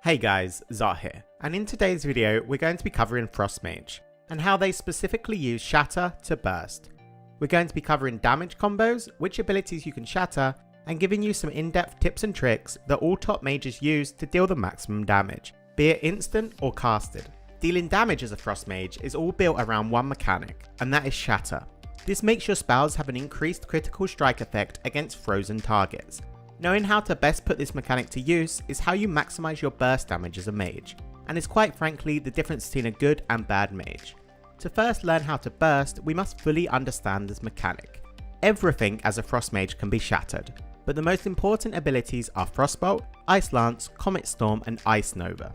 Hey guys, Zart here, and in today's video we're going to be covering Frost Mage, and how they specifically use Shatter to burst. We're going to be covering damage combos, which abilities you can shatter, and giving you some in-depth tips and tricks that all top mages use to deal the maximum damage, be it instant or casted. Dealing damage as a Frost Mage is all built around one mechanic, and that is Shatter. This makes your spells have an increased critical strike effect against frozen targets. Knowing how to best put this mechanic to use is how you maximize your burst damage as a mage, and is quite frankly the difference between a good and bad mage. To first learn how to burst, we must fully understand this mechanic. Everything as a Frost Mage can be shattered, but the most important abilities are Frostbolt, Ice Lance, Comet Storm and Ice Nova.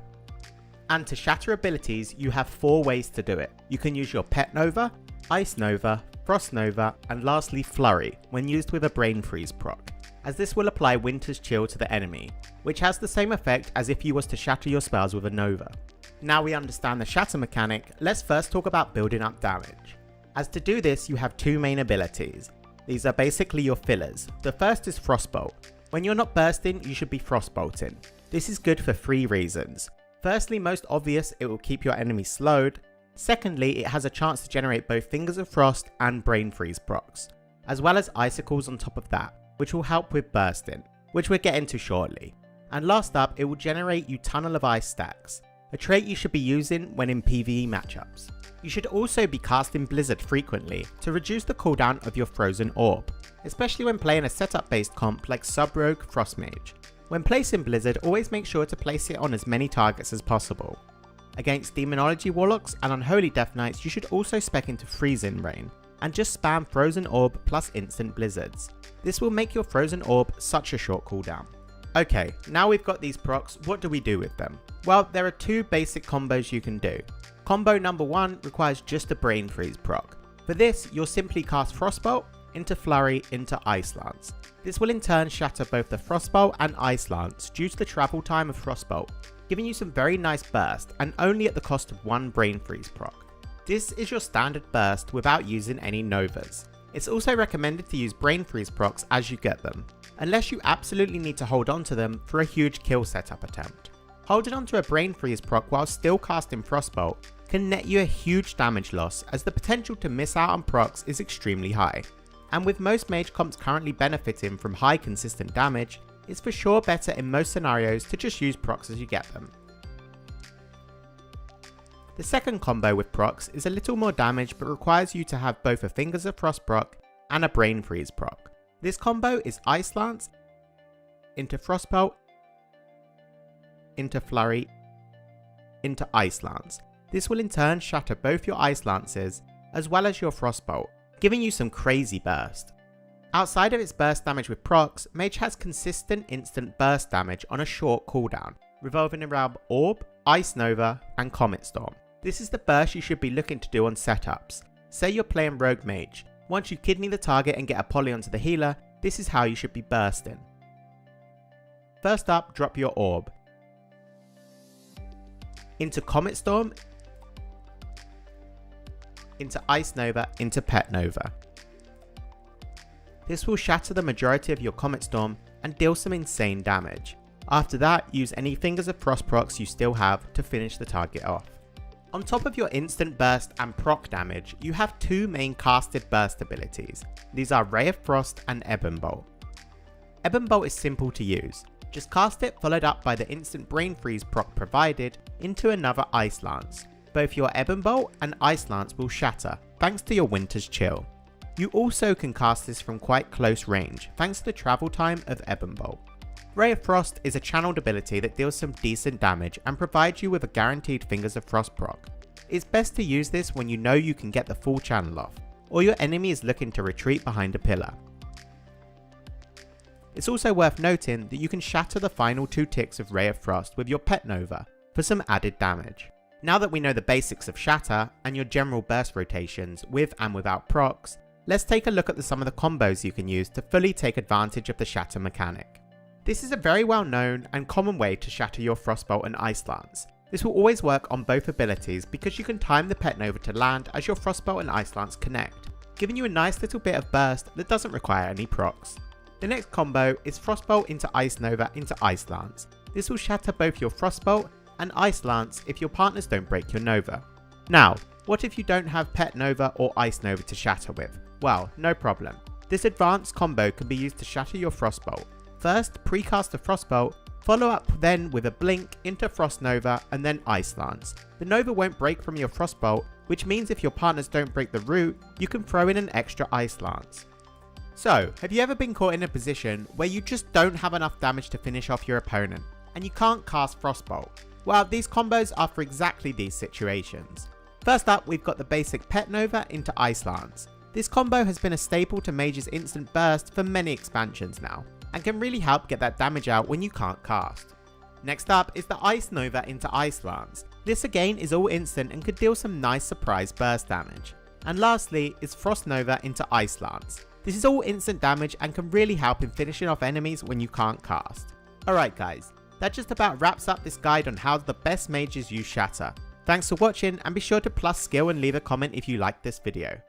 And to shatter abilities you have 4 ways to do it. You can use your Pet Nova, Ice Nova, Frost Nova and lastly Flurry when used with a Brain Freeze proc, as this will apply Winter's Chill to the enemy, which has the same effect as if you was to shatter your spells with a Nova. Now we understand the shatter mechanic, let's first talk about building up damage. As to do this you have 2 main abilities. These are basically your fillers. The first is Frostbolt. When you're not bursting you should be Frostbolting. This is good for 3 reasons. Firstly, most obvious, it will keep your enemy slowed. Secondly, it has a chance to generate both Fingers of Frost and Brain Freeze procs, as well as icicles on top of that, which will help with bursting, which we'll get into shortly. And last up, it will generate you Tunnel of Ice stacks, a trait you should be using when in PvE matchups. You should also be casting Blizzard frequently to reduce the cooldown of your Frozen Orb, especially when playing a setup based comp like Sub-Rogue Frost Mage. When placing Blizzard, always make sure to place it on as many targets as possible. Against Demonology Warlocks and Unholy Death Knights you should also spec into Freezing Rain, and just spam Frozen Orb plus instant Blizzards. This will make your Frozen Orb such a short cooldown. Okay, now we've got these procs, what do we do with them? Well, there are 2 basic combos you can do. Combo number 1 requires just a Brain Freeze proc. For this, you'll simply cast Frostbolt into Flurry into Ice Lance. This will in turn shatter both the Frostbolt and Ice Lance due to the travel time of Frostbolt, giving you some very nice burst and only at the cost of 1 Brain Freeze proc. This is your standard burst without using any Novas. It's also recommended to use Brain Freeze procs as you get them, unless you absolutely need to hold on to them for a huge kill setup attempt. Holding onto a Brain Freeze proc while still casting Frostbolt can net you a huge damage loss, as the potential to miss out on procs is extremely high. And with most mage comps currently benefiting from high consistent damage, it's for sure better in most scenarios to just use procs as you get them. The second combo with procs is a little more damage but requires you to have both a Fingers of Frost proc and a Brain Freeze proc. This combo is Ice Lance into Frostbolt into Flurry into Ice Lance. This will in turn shatter both your Ice Lances as well as your Frostbolt, giving you some crazy burst. Outside of its burst damage with procs, Mage has consistent instant burst damage on a short cooldown, revolving around Orb, Ice Nova and Comet Storm. This is the burst you should be looking to do on setups. Say you're playing Rogue Mage. Once you kidney the target and get a poly onto the healer, this is how you should be bursting. First up, drop your Orb into Comet Storm, into Ice Nova, into Pet Nova. This will shatter the majority of your Comet Storm and deal some insane damage. After that, use any Fingers of Frost procs you still have to finish the target off. On top of your instant burst and proc damage, you have 2 main casted burst abilities. These are Ray of Frost and Ebon Bolt. Ebon Bolt is simple to use. Just cast it followed up by the instant Brain Freeze proc provided into another Ice Lance. Both your Ebon Bolt and Ice Lance will shatter thanks to your Winter's Chill. You also can cast this from quite close range thanks to the travel time of Ebon Bolt. Ray of Frost is a channeled ability that deals some decent damage and provides you with a guaranteed Fingers of Frost proc. It's best to use this when you know you can get the full channel off, or your enemy is looking to retreat behind a pillar. It's also worth noting that you can shatter the final 2 ticks of Ray of Frost with your Pet Nova for some added damage. Now that we know the basics of shatter and your general burst rotations with and without procs, let's take a look at some of the combos you can use to fully take advantage of the shatter mechanic. This is a very well known and common way to shatter your Frostbolt and Ice Lance. This will always work on both abilities because you can time the Pet Nova to land as your Frostbolt and Ice Lance connect, giving you a nice little bit of burst that doesn't require any procs. The next combo is Frostbolt into Ice Nova into Ice Lance. This will shatter both your Frostbolt and Ice Lance if your partners don't break your Nova. Now, what if you don't have Pet Nova or Ice Nova to shatter with? Well, no problem. This advanced combo can be used to shatter your Frostbolt. First, precast the Frostbolt, follow up then with a Blink into Frost Nova and then Ice Lance. The Nova won't break from your Frostbolt, which means if your partners don't break the root, you can throw in an extra Ice Lance. So, have you ever been caught in a position where you just don't have enough damage to finish off your opponent, and you can't cast Frostbolt? Well, these combos are for exactly these situations. First up, we've got the basic Pet Nova into Ice Lance. This combo has been a staple to Mage's instant burst for many expansions now, and can really help get that damage out when you can't cast. Next up is the Ice Nova into Ice Lance. This again is all instant and could deal some nice surprise burst damage. And lastly is Frost Nova into Ice Lance. This is all instant damage and can really help in finishing off enemies when you can't cast. Alright guys, that just about wraps up this guide on how the best mages use Shatter. Thanks for watching and be sure to plus skill and leave a comment if you liked this video.